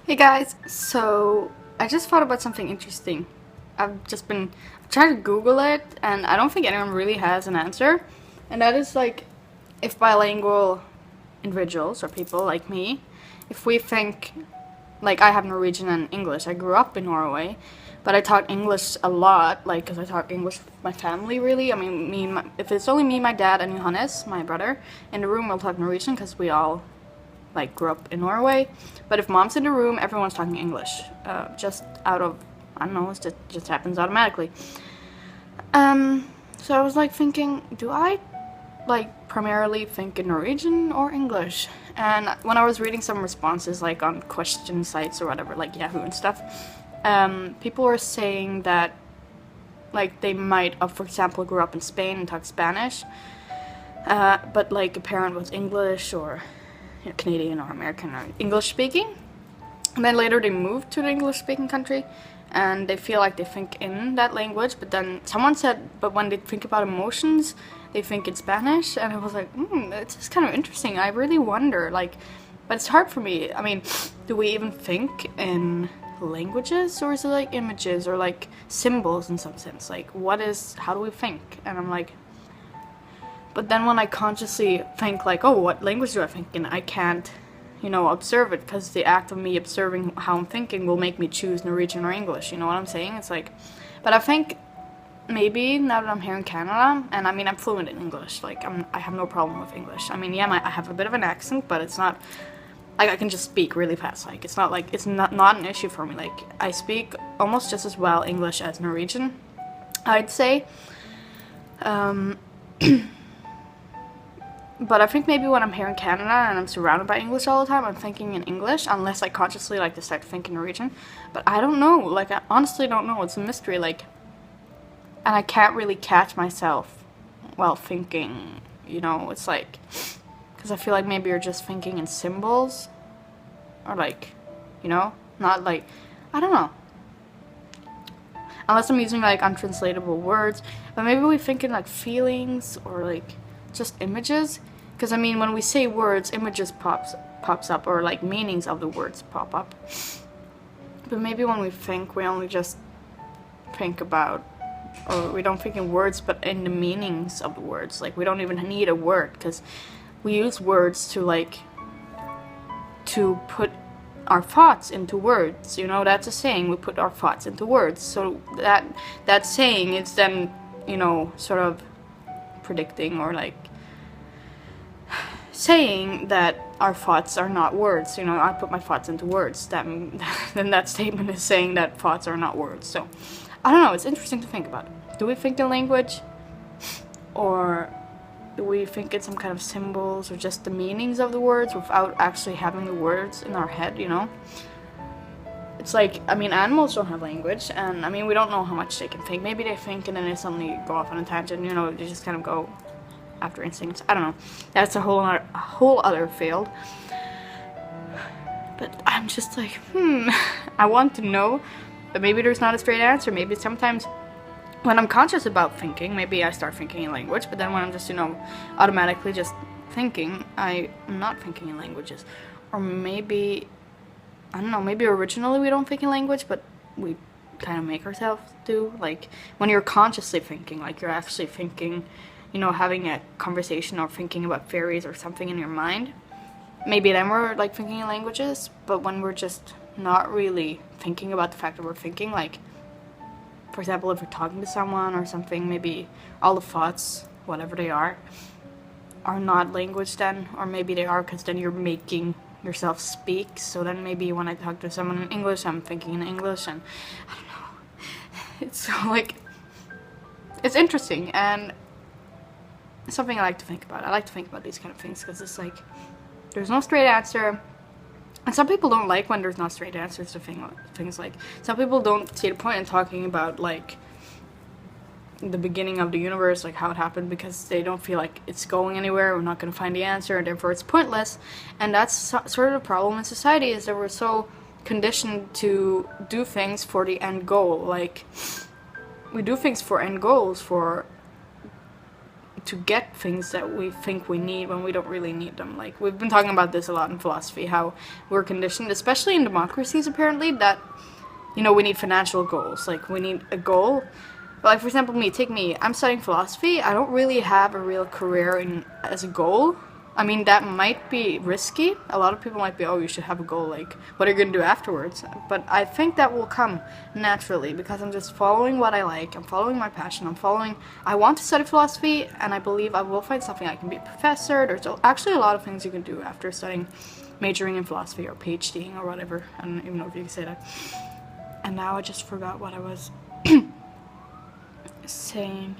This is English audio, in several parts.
Hey guys, so I just thought about something interesting. I've been trying to Google it, and I don't think anyone really has an answer. And that is like, if bilingual individuals or people like me, if we think, like I have Norwegian and English. I grew up in Norway, but I talk English a lot, like because I talk English with my family. Really, I mean, if it's only me, my dad, and Johannes, my brother, in the room, we'll talk Norwegian because we all like grew up in Norway. But if mom's in the room, everyone's talking English, just out of I don't know, it just happens automatically. So I was like thinking, do I like primarily think in Norwegian or English? And when I was reading some responses, like on question sites or whatever, like Yahoo and stuff, people were saying that like they might, for example, grew up in Spain and talk Spanish, but like a parent was English or Canadian or American or English speaking. And then later they moved to the English speaking country and they feel like they think in that language, but then someone said, but when they think about emotions, they think in Spanish. And I was like, it's just kind of interesting. I really wonder, like, but it's hard for me. I mean, do we even think in languages, or is it like images or like symbols in some sense? Like, how do we think? And I'm like, but then when I consciously think like, oh, what language do I think in? I can't, observe it, because the act of me observing how I'm thinking will make me choose Norwegian or English. You know what I'm saying? It's like, but I think maybe now that I'm here in Canada, and I mean I'm fluent in English. Like I have no problem with English. I mean, yeah, I have a bit of an accent, but it's not like I can just speak really fast. Like it's not an issue for me. Like I speak almost just as well English as Norwegian, I'd say. But I think maybe when I'm here in Canada and I'm surrounded by English all the time, I'm thinking in English, unless I consciously like decide to think in Norwegian. But I don't know. Like I honestly don't know. It's a mystery. Like, and I can't really catch myself while thinking. It's like, because I feel like maybe you're just thinking in symbols, or like, not like, I don't know. Unless I'm using like untranslatable words, but maybe we think in like feelings or like just images, because I mean when we say words, images pops up, or like meanings of the words pop up. But maybe when we think, we only just think about, or we don't think in words but in the meanings of the words. Like we don't even need a word, because we use words to put our thoughts into words. That's a saying, we put our thoughts into words. So that saying is then sort of predicting, or like saying that our thoughts are not words. I put my thoughts into words. Then that statement is saying that thoughts are not words. So I don't know, it's interesting to think about. Do we think in language, or do we think in some kind of symbols, or just the meanings of the words without actually having the words in our head? It's like, I mean, animals don't have language, and I mean, we don't know how much they can think. Maybe they think and then they suddenly go off on a tangent, they just kind of go after instincts. I don't know. That's a whole other field. But I'm just like, I want to know, but maybe there's not a straight answer. Maybe sometimes when I'm conscious about thinking, maybe I start thinking in language, but then when I'm just, automatically just thinking, I'm not thinking in languages. Or maybe, I don't know, maybe originally we don't think in language, but we kind of make ourselves do. Like when you're consciously thinking, like you're actually thinking, having a conversation or thinking about fairies or something in your mind. Maybe then we're like thinking in languages, but when we're just not really thinking about the fact that we're thinking, like, for example, if we're talking to someone or something, maybe all the thoughts, whatever they are not language then, or maybe they are, because then you're making yourself speak. So then maybe when I talk to someone in English, I'm thinking in English, and I don't know. It's so like, it's interesting, and it's something I like to think about. I like to think about these kind of things, because it's like, there's no straight answer. And some people don't like when there's not straight answers to things. Like, some people don't see the point in talking about, like, the beginning of the universe, like how it happened, because they don't feel like it's going anywhere. We're not going to find the answer, and therefore it's pointless. And that's sort of the problem in society, is that we're so conditioned to do things for the end goal. Like, we do things for end goals, for to get things that we think we need when we don't really need them. Like, we've been talking about this a lot in philosophy, how we're conditioned, especially in democracies apparently, that, you know, we need financial goals. Like, we need a goal. Like, for example, take me, I'm studying philosophy. I don't really have a real career as a goal. I mean, that might be risky. A lot of people might be, oh, you should have a goal, like, what are you going to do afterwards? But I think that will come naturally, because I'm just following what I like. I'm following my passion. I want to study philosophy, and I believe I will find something. I can be a professor. There's actually a lot of things you can do after majoring in philosophy or PhDing or whatever. I don't even know if you can say that. And now I just forgot what I was saying.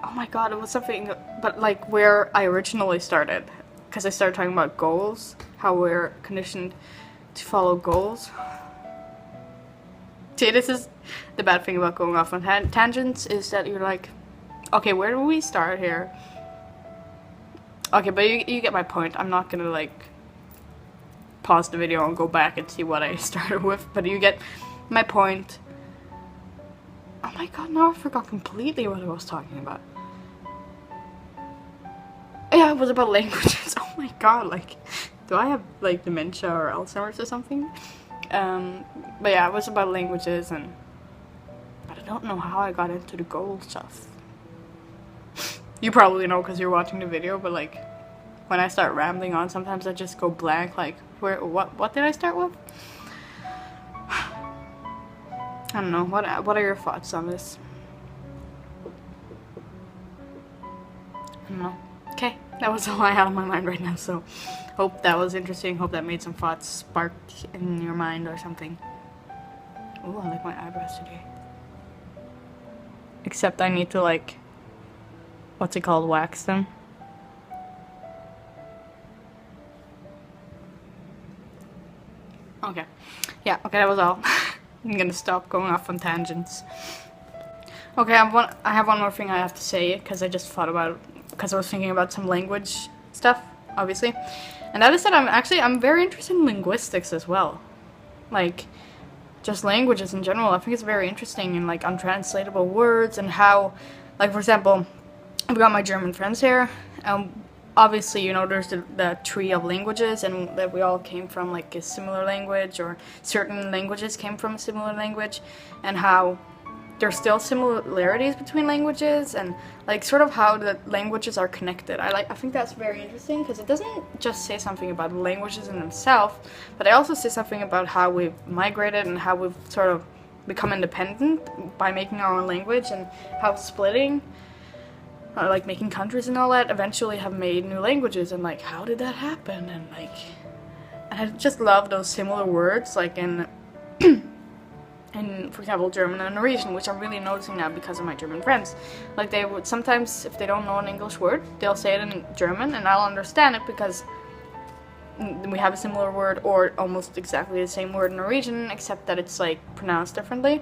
Oh my god, it was something, but like where I originally started. Because I started talking about goals, how we're conditioned to follow goals. See, this is the bad thing about going off on tangents, is that you're like, okay, where do we start here? Okay, but you get my point. I'm not gonna like pause the video and go back and see what I started with, but you get my point. Oh my god, now I forgot completely what I was talking about. Yeah, it was about languages. Oh my god, like, do I have like dementia or Alzheimer's or something? But yeah, it was about languages, but I don't know how I got into the goal stuff. You probably know because you're watching the video, but like, when I start rambling on, sometimes I just go blank, like, what did I start with? I don't know, what are your thoughts on this? I don't know. Okay, that was all I had on my mind right now, so hope that was interesting, hope that made some thoughts sparked in your mind or something. Ooh, I like my eyebrows today. Except I need to, like, what's it called, wax them. Okay. Yeah, okay, that was all. I'm gonna stop going off on tangents. Okay, I have one more thing I have to say, because I just thought about it, because I was thinking about some language stuff, obviously. And that is that I'm very interested in linguistics as well. Like, just languages in general. I think it's very interesting, in like untranslatable words, and how, like, for example, I've got my German friends here, obviously, you know, there's the tree of languages, and that we all came from like a similar language, or certain languages came from a similar language, and how there's still similarities between languages, and like sort of how the languages are connected. I think that's very interesting, because it doesn't just say something about languages in themselves, but it also says something about how we've migrated and how we've sort of become independent by making our own language, and how splitting, like making countries and all that, eventually have made new languages, and like, how did that happen? And like, I just love those similar words, like in for example, German and Norwegian, which I'm really noticing now because of my German friends. Like, they would sometimes, if they don't know an English word, they'll say it in German, and I'll understand it because we have a similar word, or almost exactly the same word in Norwegian, except that it's like pronounced differently.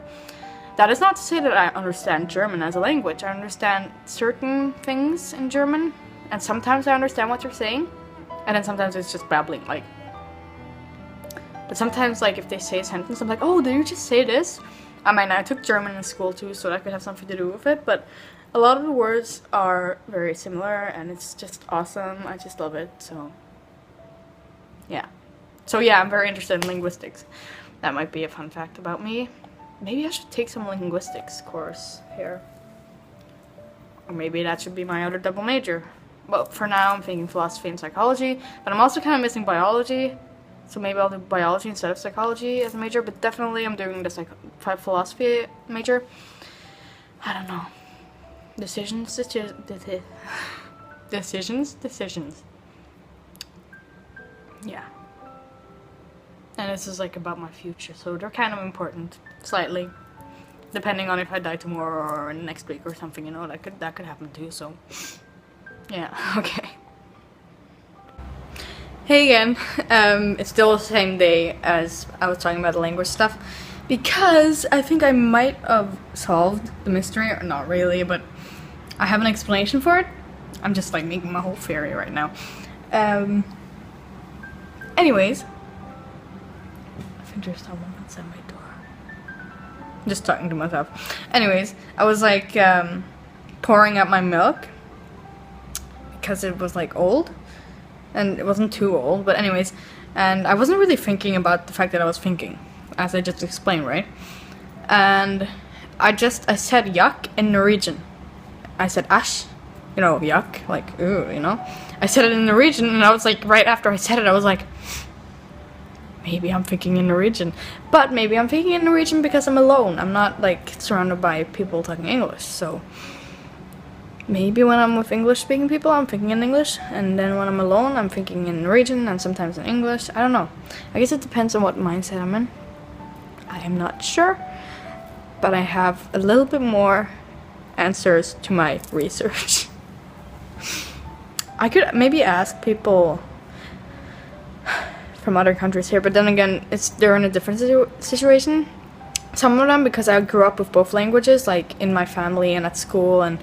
That is not to say that I understand German as a language. I understand certain things in German, and sometimes I understand what you're saying, and then sometimes it's just babbling, like. But sometimes, like, if they say a sentence, I'm like, oh, did you just say this? I mean, I took German in school too, so that could have something to do with it, but a lot of the words are very similar, and it's just awesome. I just love it, so yeah. So yeah, I'm very interested in linguistics. That might be a fun fact about me. Maybe I should take some linguistics course here. Or maybe that should be my other double major. Well, for now I'm thinking philosophy and psychology, but I'm also kind of missing biology. So maybe I'll do biology instead of psychology as a major, but definitely I'm doing the philosophy major. I don't know. Decisions. Yeah. And this is like about my future, so they're kind of important, slightly. Depending on if I die tomorrow or next week or something, you know, that could happen too, so. Yeah, okay. Hey again, it's still the same day as I was talking about the language stuff, because I think I might have solved the mystery, or not really, but I have an explanation for it. I'm just like making my whole theory right now. Anyways, I think there's someone outside my door. Just talking to myself. Anyways, I was like, pouring out my milk because it was like old, and it wasn't too old, but anyways, and I wasn't really thinking about the fact that I was thinking, as I just explained, right? And I said yuck in Norwegian. I said ash, you know, yuck, like ooh, you know. I said it in Norwegian, and I was like, right after I said it, I was like, maybe I'm thinking in Norwegian. But maybe I'm thinking in Norwegian because I'm alone. I'm not like surrounded by people talking English, so maybe when I'm with English-speaking people, I'm thinking in English, and then when I'm alone, I'm thinking in Norwegian and sometimes in English. I don't know. I guess it depends on what mindset I'm in. I am not sure, but I have a little bit more answers to my research. I could maybe ask people from other countries here, but then again, they're in a different situation. Some of them, because I grew up with both languages, like in my family and at school, and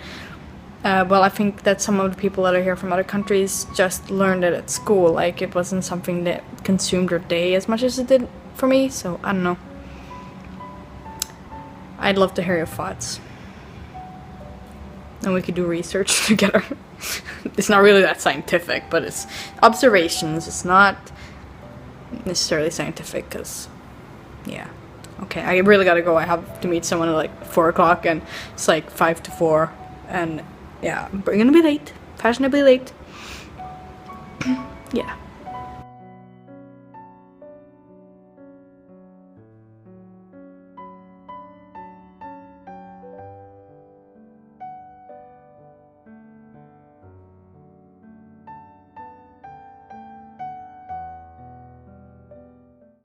well, I think that some of the people that are here from other countries just learned it at school. Like, it wasn't something that consumed their day as much as it did for me, so I don't know. I'd love to hear your thoughts. And we could do research together. It's not really that scientific, but it's observations. It's not necessarily scientific, because, yeah. Okay, I really gotta go. I have to meet someone at like 4 o'clock, and it's like 5 to 4, and yeah, we're gonna be late. Fashionably late. Yeah.